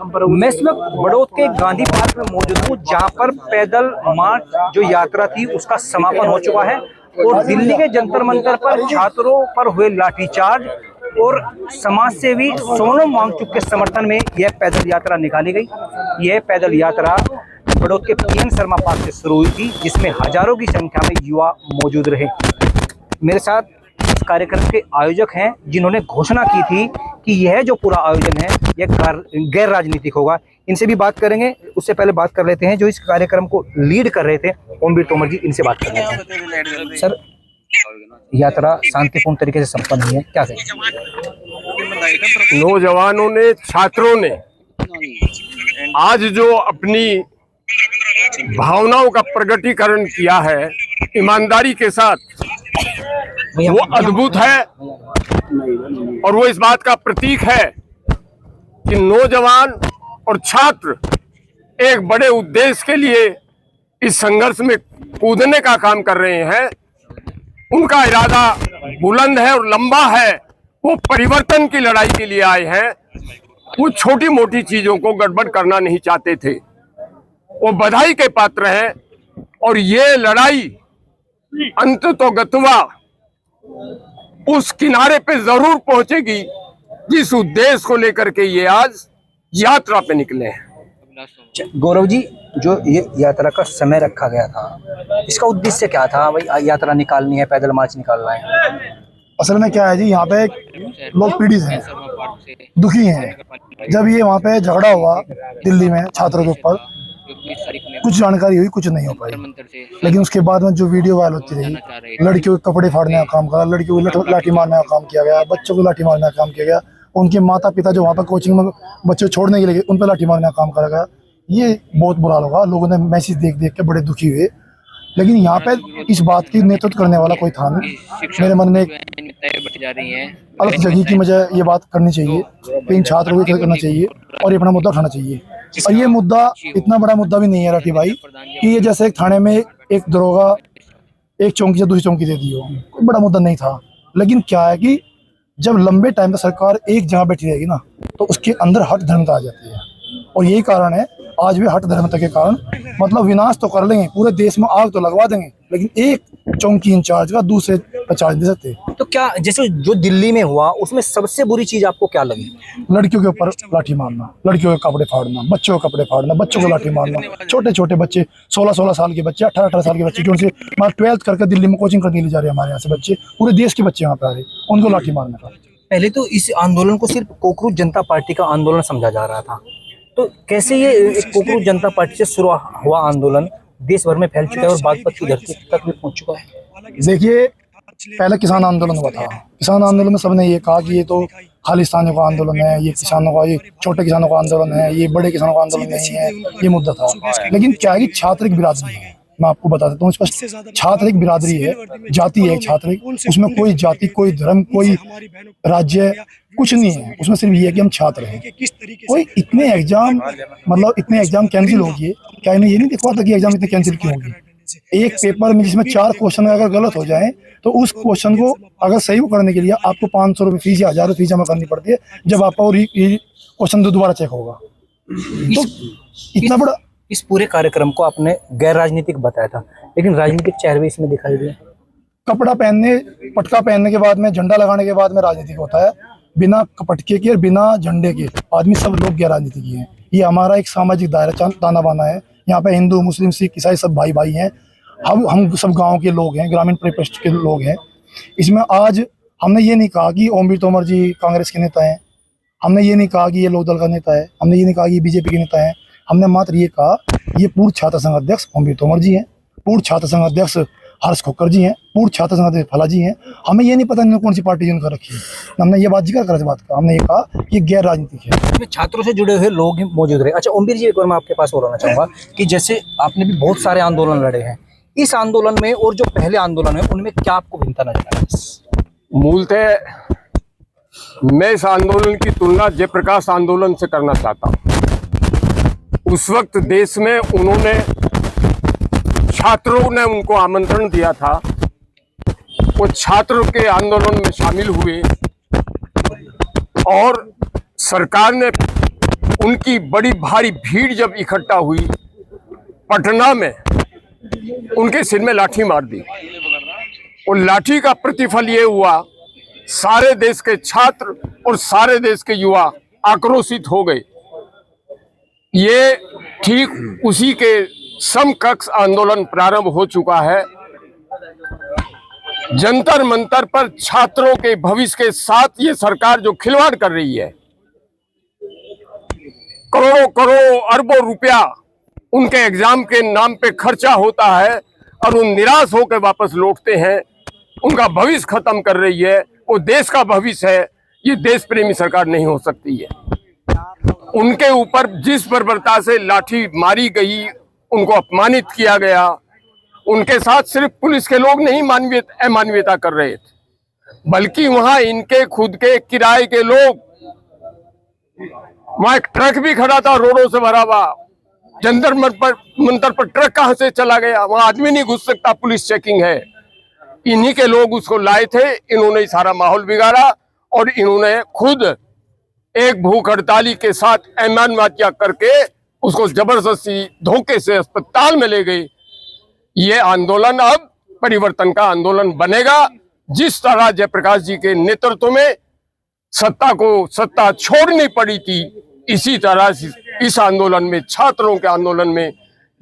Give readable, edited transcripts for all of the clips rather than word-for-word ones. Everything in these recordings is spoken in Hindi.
मैं इस वक्त बड़ौद के गांधी पार्क में मौजूद हूँ, जहाँ पर पैदल मार्च जो यात्रा थी उसका समापन हो चुका है और दिल्ली के जंतर मंतर पर छात्रों पर हुए लाठीचार्ज और समाज सेवी सोनम वांगचुक के समर्थन में यह पैदल यात्रा निकाली गई। यह पैदल यात्रा बड़ौद के पीएन शर्मा पार्क से शुरू हुई थी, जिसमें हजारों की संख्या में युवा मौजूद रहे। मेरे साथ इस कार्यक्रम के आयोजक हैं, जिन्होंने घोषणा की थी कि यह जो पूरा आयोजन है यह गैर राजनीतिक होगा। इनसे भी बात करेंगे। उससे पहले बात कर लेते हैं जो इस कार्यक्रम को लीड कर रहे थे, ओमवीर तोमर जी, इनसे बात कर लेते हैं। सर, यात्रा शांतिपूर्ण तरीके से संपन्न हुई है, क्या कहें? नौजवानों ने, छात्रों ने आज जो अपनी भावनाओं का प्रकटीकरण किया है ईमानदारी के साथ, वो अद्भुत है और वो इस बात का प्रतीक है कि नौजवान और छात्र एक बड़े उद्देश्य के लिए इस संघर्ष में कूदने का काम कर रहे हैं। उनका इरादा बुलंद है और लंबा है। वो परिवर्तन की लड़ाई के लिए आए हैं। वो छोटी मोटी चीजों को गड़बड़ करना नहीं चाहते थे। वो बधाई के पात्र हैं और ये लड़ाई अंततोगत्वा उस किनारे पे जरूर पहुंचेगी जिस उद्देश्य को लेकर के ये आज यात्रा पे निकले हैं। गौरव जी, जो ये यात्रा का समय रखा गया था, इसका उद्देश्य क्या था? भाई यात्रा निकालनी है, पैदल मार्च निकालना है। असल में क्या है जी, यहाँ पे लोग पीड़ित हैं, दुखी हैं। जब ये वहाँ पे झगड़ा हुआ दिल्ली में छात्रों के ऊपर, कुछ जानकारी हुई, कुछ नहीं हो पाई। लेकिन उसके बाद में जो वीडियो वायरल होती रही, लड़कियों के कपड़े फाड़ने का काम करा, लड़कियों को लाठी मारने का काम किया गया, बच्चों को लाठी मारने का काम किया गया, उनके माता पिता जो वहाँ पर कोचिंग में बच्चे छोड़ने के लिए उन पर लाठी मारने का काम करा गया। ये बहुत बुरा लगा। लोगों ने मैसेज देख देख के बड़े दुखी हुए। लेकिन यहाँ पे इस बात की नेतृत्व करने वाला कोई था नहीं। मेरे मन में अलग जगह की मुझे ये बात करनी चाहिए कि इन छात्रों को करना चाहिए और ये अपना मुद्दा उठाना चाहिए। और ये मुद्दा इतना बड़ा मुद्दा भी नहीं है राठी भाई कि ये जैसे एक थाने में एक दरोगा एक चौकी से दूसरी चौकी दे दी हो। कोई बड़ा मुद्दा नहीं था। लेकिन क्या है कि जब लंबे टाइम तक सरकार एक जगह बैठी रहेगी ना, तो उसके अंदर हट धर्मता आ जाती है। और यही कारण है आज भी हट धर्मता के कारण, मतलब विनाश तो कर लेंगे, पूरे देश में आग तो लगवा देंगे, लेकिन एक चौकी इंचार्ज का दूसरे पर चार्ज दे सकते। तो क्या जैसे जो दिल्ली में हुआ उसमें सबसे बुरी चीज आपको क्या लगी? लड़कियों के ऊपर लाठी मारना, लड़कियों के कपड़े फाड़ना, बच्चों के कपड़े फाड़ना, बच्चों को लाठी मारना। छोटे छोटे बच्चे 16-16 साल के बच्चे, 18-18 साल के बच्चे, जो उनसे 12th करके दिल्ली में कोचिंग करने ले जा रहे हैं हमारे यहाँ से बच्चे, पूरे देश के बच्चे यहाँ पे आ रहे, उनको लाठी मारने का। पहले तो इस आंदोलन को सिर्फ कोकरूज जनता पार्टी का आंदोलन समझा जा रहा था, तो कैसे ये कोकरूज जनता पार्टी से शुरू हुआ आंदोलन देश भर में फैल चुका है और बागपत की धरती तक भी पहुंच चुका है? देखिए, पहले किसान आंदोलन हुआ था। किसान आंदोलन में सबने ये कहा कि ये तो खालिस्तानियों का आंदोलन है, ये किसानों का, ये छोटे किसानों का आंदोलन है, ये बड़े किसानों का आंदोलन नहीं है, ये मुद्दा था। लेकिन क्या है कि छात्र एक बिरादरी है, मैं आपको बता देता हूँ स्पष्ट। छात्र एक बिरादरी है, जाति है छात्र, उसमें कोई जाति, कोई धर्म, कोई राज्य कुछ नहीं है। उसमें सिर्फ ये है कि हम छात्र हैं। कोई इतने एग्जाम, मतलब इतने एग्जाम कैंसिल हो गए, क्या इन्हें ये नहीं दिख पाता कि एग्जाम इतने कैंसिल क्यों होगी? एक पेपर में जिसमें 4 क्वेश्चन अगर गलत हो जाए, तो उस क्वेश्चन को अगर सही करने के लिए आपको 500 रुपये फीस या 1000 रुपये फीस जमा करनी पड़ती है, जब आपका क्वेश्चन दोबारा चेक होगा। तो इतना बड़ा इस पूरे कार्यक्रम को आपने गैर राजनीतिक बताया था, लेकिन राजनीतिक चेहरे भी इसमें दिखाई दिए। कपड़ा पहनने, पटका पहनने के बाद में, झंडा लगाने के बाद में राजनीतिक होता है। बिना पटके के और बिना झंडे के आदमी सब लोग गैर राजनीतिक हैं। ये हमारा एक सामाजिक दायरा ताना बाना है। यहाँ पे हिंदू, मुस्लिम, सिख, ईसाई सब भाई भाई हैं। हम सब गांव के लोग हैं, ग्रामीण परिपृष्ठ के लोग हैं। इसमें आज हमने ये नहीं कहा कि ओमवीर तोमर जी कांग्रेस के नेता हैं, हमने ये नहीं कहा कि ये लोकदल का नेता है, हमने ये नहीं कहा कि बीजेपी के नेता है। हमने मात्र ये कहा ये पूर्व छात्र संघ अध्यक्ष ओमवीर तोमर जी हैं, पूर्व छात्र संघ अध्यक्ष हर्ष खोखर जी हैं, पूर्व छात्र संघ अध्यक्ष फला जी हैं। हमें ये नहीं पता इन्होंने कौन सी पार्टी जिनका रखी है। हमने ये बात जिक्र करा, इस बात का हमने ये कहा कि गैर राजनीतिक है। इसमें छात्रों से जुड़े हुए लोग ही मौजूद रहे। अच्छा ओमवीर जी, एक बार मैं आपके पास बोलना चाहूँगा कि जैसे आपने भी बहुत सारे आंदोलन लड़े हैं, इस आंदोलन में और जो पहले आंदोलन है उनमें क्या आपको भिन्नता नजर आई? मूलतः मैं इस आंदोलन की तुलना जयप्रकाश आंदोलन से करना चाहता हूँ। उस वक्त देश में उन्होंने, छात्रों ने उनको आमंत्रण दिया था, वो छात्रों के आंदोलन में शामिल हुए और सरकार ने उनकी बड़ी भारी भीड़ जब इकट्ठा हुई पटना में, उनके सिर में लाठी मार दी। और लाठी का प्रतिफल ये हुआ, सारे देश के छात्र और सारे देश के युवा आक्रोशित हो गए। ये ठीक उसी के समकक्ष आंदोलन प्रारंभ हो चुका है। जंतर मंतर पर छात्रों के भविष्य के साथ ये सरकार जो खिलवाड़ कर रही है, करोड़ों करोड़ों अरबों रुपया उनके एग्जाम के नाम पे खर्चा होता है और वो निराश होकर वापस लौटते हैं। उनका भविष्य खत्म कर रही है। वो देश का भविष्य है। ये देश प्रेमी सरकार नहीं हो सकती है। उनके ऊपर जिस बर्बरता से लाठी मारी गई, उनको अपमानित किया गया, उनके साथ सिर्फ पुलिस के लोग नहीं अमानवीयता कर रहे थे, बल्कि वहां इनके खुद के किराए के लोग, वहां एक ट्रक भी खड़ा था रोडों से भरा हुआ, जंतर मंतर पर ट्रक कहां से चला गया, वहां आदमी नहीं घुस सकता, पुलिस चेकिंग है। इन्हीं के लोग उसको लाए थे। इन्होंने सारा माहौल बिगाड़ा और इन्होंने खुद एक भूख हड़ताली के साथ अमानवीयता करके उसको जबरदस्ती धोखे से अस्पताल में ले गए। ये आंदोलन अब परिवर्तन का आंदोलन बनेगा। जिस तरह जयप्रकाश जी के नेतृत्व में सत्ता छोड़नी पड़ी थी, इसी तरह इस आंदोलन में, छात्रों के आंदोलन में,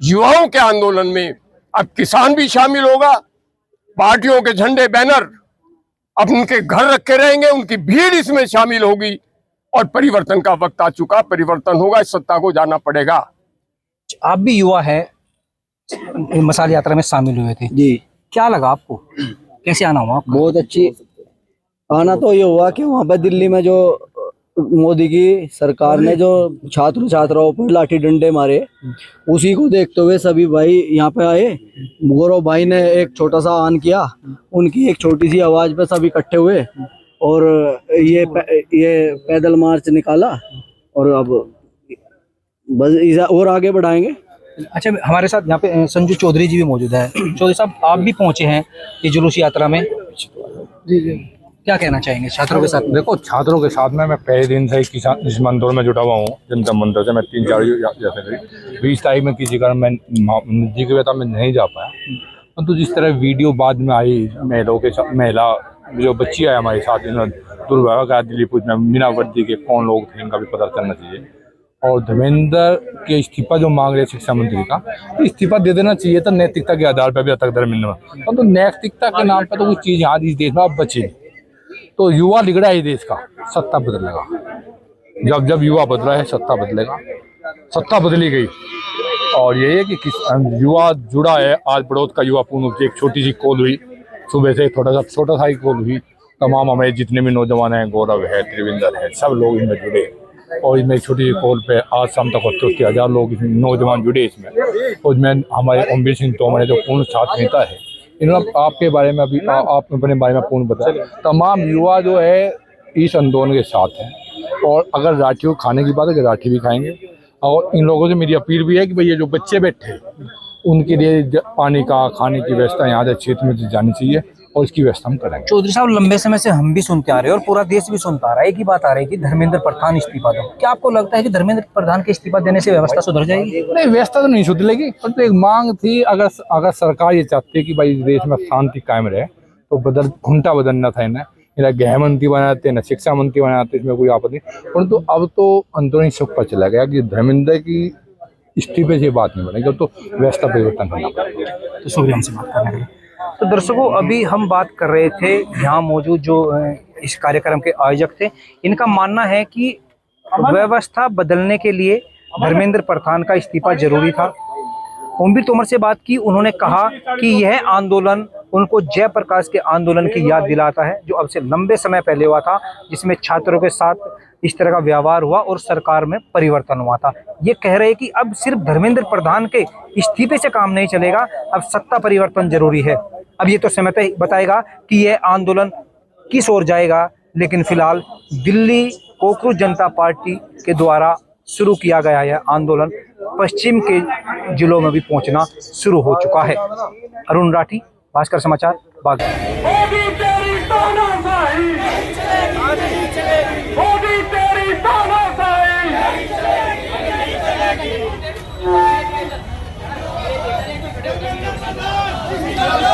युवाओं के आंदोलन में अब किसान भी शामिल होगा। पार्टियों के झंडे बैनर अब उनके घर रखे रहेंगे, उनकी भीड़ इसमें शामिल होगी और परिवर्तन का वक्त आ चुका। परिवर्तन होगा, इस सत्ता को जाना पड़ेगा। आप भी युवा है, मसाल यात्रा में शामिल हुए थे जी। क्या लगा आपको, कैसे आना हुआ आपका? बहुत अच्छी आना तो ये हुआ कि वहाँ पर दिल्ली में जो मोदी की सरकार ने जो छात्राओं पर लाठी डंडे मारे, उसी को देखते हुए सभी भाई यहाँ पे आए। गौरव भाई ने एक छोटा सा आह्वान किया, उनकी एक छोटी सी आवाज पे सब इकट्ठे हुए और ये पैदल मार्च निकाला और अब बस और आगे बढ़ाएंगे। अच्छा, हमारे साथ यहाँ पे संजू चौधरी जी भी मौजूद है। चौधरी साहब, आप भी पहुंचे हैं ये जुलूस यात्रा में। जी। क्या कहना चाहेंगे छात्रों के साथ? देखो, छात्रों के साथ में मैं पहले दिन से किसान इस आंदोलन में जुटा हुआ हूँ। जनता मंत्र से मैं 3-4 जैसे करी 20 तारीख में किसी कारण मैं जी की वजह में नहीं जा पाया, परंतु जिस तरह वीडियो बाद में आई, महिला जो बच्ची आए हमारे साथ, इन्होंने दुर्व्यवहार करा दिल्ली पुलिस में, बिना वर्दी के कौन लोग थे इनका भी पता चलना चाहिए। और धर्मेंद्र के इस्तीफा जो मांग रहे शिक्षा मंत्री का, तो इस्तीफा दे देना चाहिए था नैतिकता के आधार पर भी तक धर्मेंद्र में, परंतु नैतिकता के नाम पर तो कोई चीज़ यहाँ इस देश में अब बची। तो युवा लिगड़ा है देश का, सत्ता बदलेगा। जब युवा बदला है, सत्ता बदलेगा। सत्ता बदली गई और ये है कि युवा जुड़ा है। आज बड़ौद का युवा पूर्ण एक छोटी सी कॉल हुई, सुबह से छोटा सा ही कॉल हुई। तमाम हमारे जितने भी नौजवान हैं, गौरव है, त्रिविंदर है, सब लोग इनमें जुड़े और इसमें छोटी सी कॉल पे आज शाम तक 38,000 लोग नौजवान जुड़े इसमें। और इसमें हमारे अम्बेर सिंह तोमर जो पूर्ण छात्र नेता है, इन्होंने आपके बारे में अभी आप अपने बारे में पूर्ण बताया। तमाम युवा जो है इस आंदोलन के साथ हैं और अगर राठी को खाने की बात है कि राठी भी खाएंगे। और इन लोगों से मेरी अपील भी है कि भाई ये जो बच्चे बैठे उनके लिए पानी का, खाने की व्यवस्था यहाँ से क्षेत्र में जानी चाहिए और इसकी व्यवस्था हम करेंगे। चौधरी साहब, लंबे समय से हम भी सुनते आ रहे हैं और पूरा देश भी सुनता आ रहा है, एक ही बात आ रही है कि धर्मेंद्र प्रधान इस्तीफा दो। क्या आपको लगता है कि धर्मेंद्र प्रधान के इस्तीफा देने से व्यवस्था सुधर जाएगी? नहीं, व्यवस्था तो नहीं सुधरेगी, पर तो एक मांग थी। अगर सरकार ये चाहती है कि भाई देश में शांति कायम रहे तो घंटा बदलना था इन्हें। मेरा गृह मंत्री बनाते न शिक्षा मंत्री बनाते, इसमें कोई आपत्ति नहीं, परंतु अब तो आंदोलन सब पर चला गया कि धर्मेंद्र की इस्तीफे से बात नहीं बनेगी, तो व्यवस्था परिवर्तन करना पड़ेगा। तो शुक्रिया हमसे बात करने के लिए। तो दर्शकों, अभी हम बात कर रहे थे यहाँ मौजूद जो इस कार्यक्रम के आयोजक थे, इनका मानना है कि व्यवस्था बदलने के लिए धर्मेंद्र प्रधान का इस्तीफा जरूरी था। अम्बेर तोमर से बात की, उन्होंने कहा कि यह आंदोलन उनको जयप्रकाश के आंदोलन की याद दिलाता है जो अब से लंबे समय पहले हुआ था, जिसमें छात्रों के साथ इस तरह का व्यवहार हुआ और सरकार में परिवर्तन हुआ था। ये कह रहे हैं कि अब सिर्फ धर्मेंद्र प्रधान के इस्तीफे से काम नहीं चलेगा, अब सत्ता परिवर्तन जरूरी है। अब ये तो समय बताएगा कि यह आंदोलन किस ओर जाएगा, लेकिन फिलहाल दिल्ली कोकरोच जनता पार्टी के द्वारा शुरू किया गया यह आंदोलन पश्चिम के जिलों में भी पहुंचना शुरू हो चुका है। अरुण राठी, भास्कर समाचार, बागेश्वर। हैं।